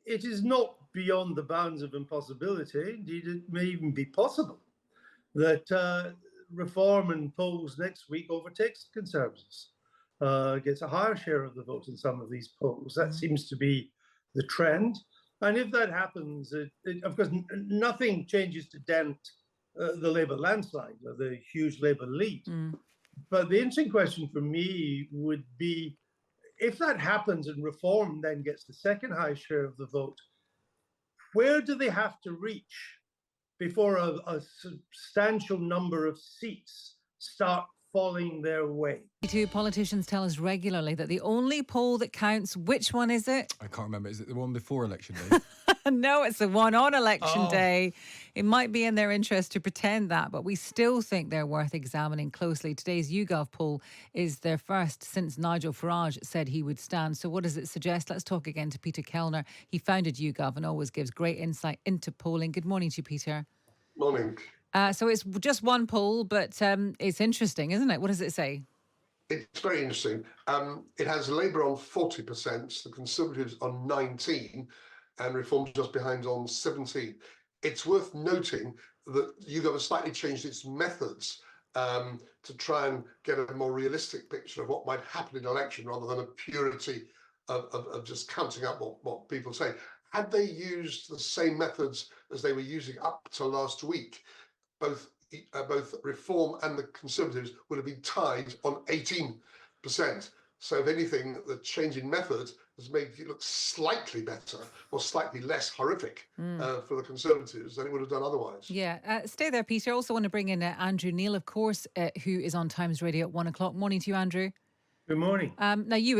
it is not beyond the bounds of impossibility. Indeed, it may even be possible that Reform in polls next week overtakes Conservatives, gets a higher share of the vote in some of these polls. That seems to be the trend. And if that happens, of course, nothing changes to dent the Labour landslide or the huge Labour lead. But the interesting question for me would be, if that happens and Reform then gets the second highest share of the vote, where do they have to reach before a substantial number of seats start falling their way? Two politicians tell us regularly that the only poll that counts, which one is it? I can't remember. Is it the one before election day? No, it's the one on election day. It might be in their interest to pretend that, but we still think they're worth examining closely. Today's YouGov poll is their first since Nigel Farage said he would stand. So what does it suggest? Let's talk again to Peter Kellner. He founded YouGov and always gives great insight into polling. Good morning to you, Peter. Morning. So it's just one poll, but it's interesting, isn't it? What does it say? It's very interesting. It has Labour on 40%, the Conservatives on 19%, and Reform just behind on 17%. It's worth noting that YouGov has slightly changed its methods to try and get a more realistic picture of what might happen in an election rather than a purity of just counting up what people say. Had they used the same methods as they were using up to last week, both Reform and the Conservatives would have been tied on 18%. So if anything, the change in method has made it look slightly better or slightly less horrific for the Conservatives than it would have done otherwise. Yeah, stay there, Peter. I also want to bring in Andrew Neil, of course, who is on Times Radio at 1 o'clock. Morning to you, Andrew. Good morning. Now, you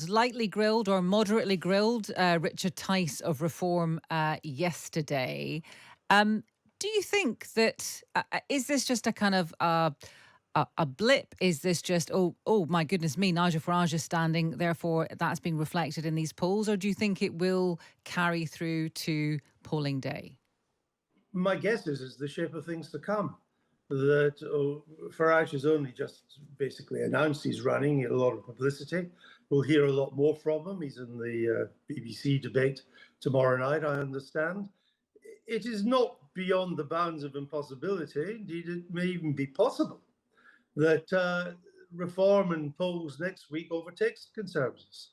lightly grilled or moderately grilled Richard Tice of Reform yesterday. Do you think that, is this just a kind of a blip? Is this just, oh my goodness me, Nigel Farage is standing, therefore that's being reflected in these polls? Or do you think it will carry through to polling day? My guess is the shape of things to come. That Farage has only just basically announced he's running, he had a lot of publicity. We'll hear a lot more from him. He's in the BBC debate tomorrow night, I understand. It is not beyond the bounds of impossibility. Indeed, it may even be possible that Reform in polls next week overtakes Conservatives,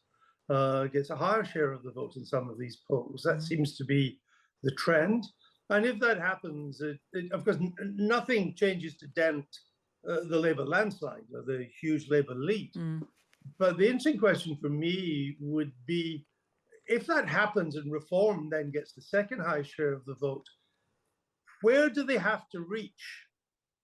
gets a higher share of the vote in some of these polls. That seems to be the trend. And if that happens, of course, nothing changes to dent the Labour landslide or the huge Labour lead. But the interesting question for me would be, if that happens and Reform then gets the second highest share of the vote, where do they have to reach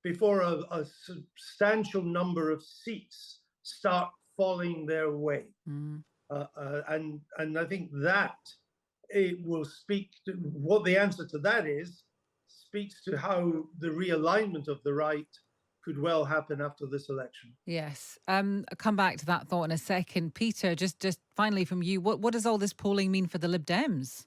before a substantial number of seats start falling their way? And I think that it will speak to what the answer to that is, speaks to how the realignment of the right could well happen after this election. Yes. I'll come back to that thought in a second. Peter, just finally from you, what does all this polling mean for the Lib Dems?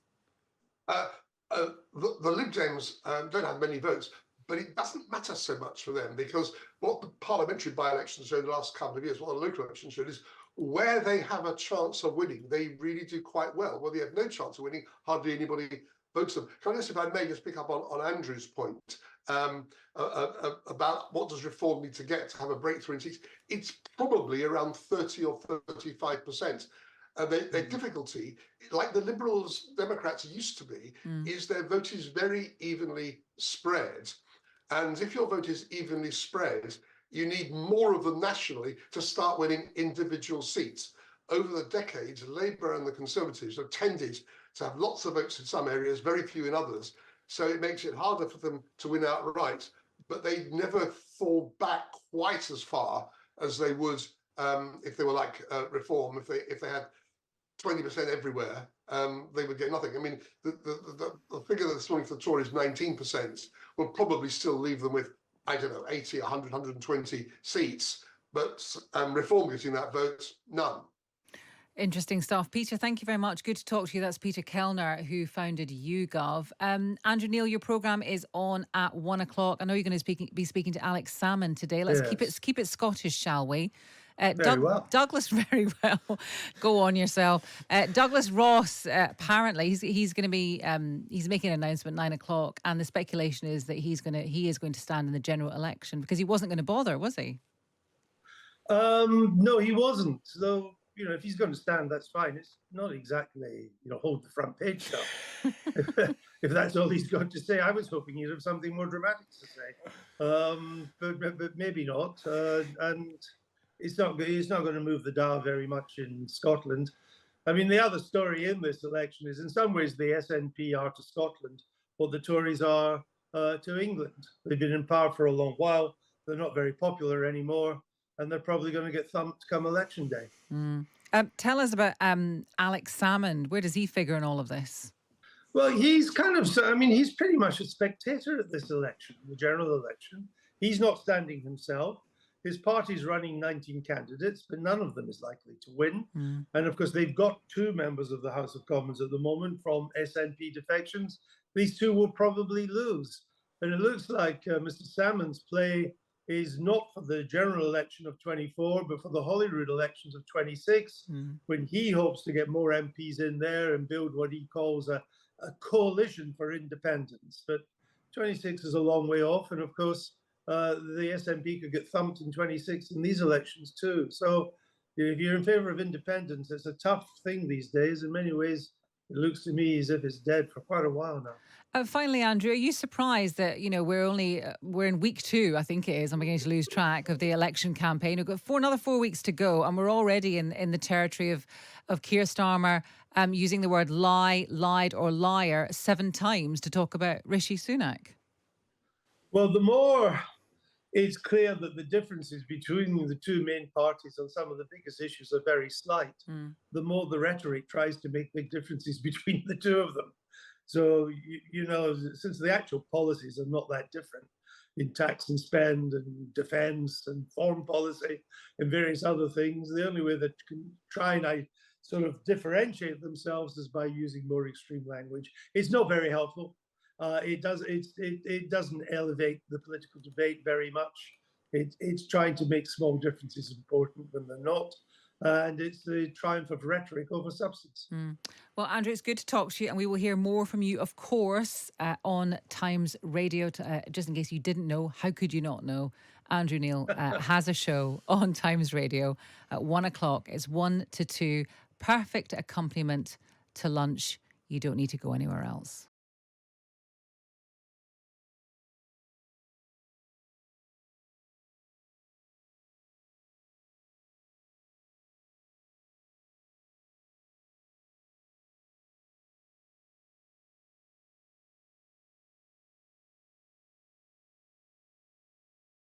The Lib Dems don't have many votes, but it doesn't matter so much for them, because what the parliamentary by-elections showed the last couple of years, what the local elections showed, is where they have a chance of winning, they really do quite well. Where they have no chance of winning, hardly anybody votes them. Can I just, if I may, just pick up on Andrew's point about what does Reform need to get to have a breakthrough in seats? It's probably around 30 or 35%. Their difficulty, like the Liberals, Democrats used to be, is their vote is very evenly spread. And if your vote is evenly spread, you need more of them nationally to start winning individual seats. Over the decades, Labour and the Conservatives have tended to have lots of votes in some areas, very few in others. So it makes it harder for them to win outright, but they never fall back quite as far as they would if they were like Reform. If they had 20% everywhere, they would get nothing. I mean, the figure this morning for the Tories, 19%, will probably still leave them with, I don't know, 80, 100, 120 seats, but Reform getting that vote, none. Interesting stuff. Peter, thank you very much. Good to talk to you. That's Peter Kellner, who founded YouGov. Andrew Neil, your programme is on at 1 o'clock. I know you're going to be speaking to Alex Salmon today. Let's keep it Scottish, shall we? Very well. Douglas, very well. Go on yourself. Douglas Ross, apparently, he's going to be he's making an announcement 9 o'clock, and the speculation is that he is going to stand in the general election because he wasn't going to bother, was he? No, he wasn't. Though, if he's going to stand, that's fine. It's not exactly, hold the front page stuff. If that's all he's got to say, I was hoping he'd have something more dramatic to say, but maybe not. And it's not going to move the dial very much in Scotland. I mean, the other story in this election is, in some ways, the SNP are to Scotland what the Tories are to England. They've been in power for a long while. They're not very popular anymore, and they're probably going to get thumped come election day. Tell us about Alex Salmond. Where does he figure in all of this? Well, he's he's pretty much a spectator at this election, the general election. He's not standing himself. His party's running 19 candidates, but none of them is likely to win. And of course, they've got 2 members of the House of Commons at the moment from SNP defections. These 2 will probably lose. And it looks like Mr. Salmond's play is not for the general election of 24, but for the Holyrood elections of 26, when he hopes to get more MPs in there and build what he calls a coalition for independence. But 26 is a long way off. And of course, the SNP could get thumped in 26 in these elections too. So if you're in favor of independence, it's a tough thing these days. In many ways, it looks to me as if it's dead for quite a while now. Finally, Andrew, are you surprised that, we're in week 2, I think it is, I'm beginning to lose track of the election campaign. We've got another 4 weeks to go, and we're already in the territory of Keir Starmer using the word lie, lied or liar 7 times to talk about Rishi Sunak? Well, the more it's clear that the differences between the 2 main parties on some of the biggest issues are very slight, the more the rhetoric tries to make big differences between the 2 of them. So, since the actual policies are not that different in tax and spend and defense and foreign policy and various other things, the only way that can try and sort of differentiate themselves is by using more extreme language. It's not very helpful. It doesn't elevate the political debate very much. It's trying to make small differences important when they're not. And it's the triumph of rhetoric over substance. Well, Andrew, it's good to talk to you, and we will hear more from you, of course, on Times Radio. Just in case you didn't know, how could you not know? Andrew Neil has a show on Times Radio at 1 o'clock. It's 1 to 2, perfect accompaniment to lunch. You don't need to go anywhere else.